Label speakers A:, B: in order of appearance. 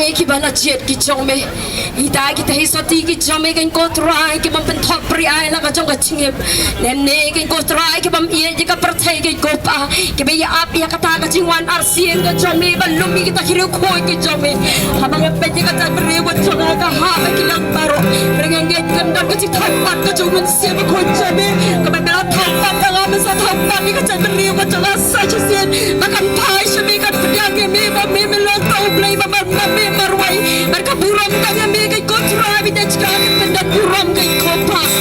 A: e ki bala jet ki chome ita ki tahi soti ki chome ken ko trai ki bam pen thop pri ai la ka chong ka chingep nem ne ken ko trai ki bam ie ji ka prathai ki ko pa ki be ya ap ya kata ka chingwan arsien ka chome ba lumi ki ta hiru khoi ki chome habang pe ji ka ta pri wa chonga ka ha ba ki lang paro reng nge kan dan ka chi thop pat ka chong mun se ba khoi chome ka ba bela thop pat ka ma sa thop pat ni ka cha pri wa chonga sa chi sen ba kan thai shme ka pya ke me ba me lo to play ba me marwai mereka buram kaya me kay kontra bidet ka penda buram kay kompas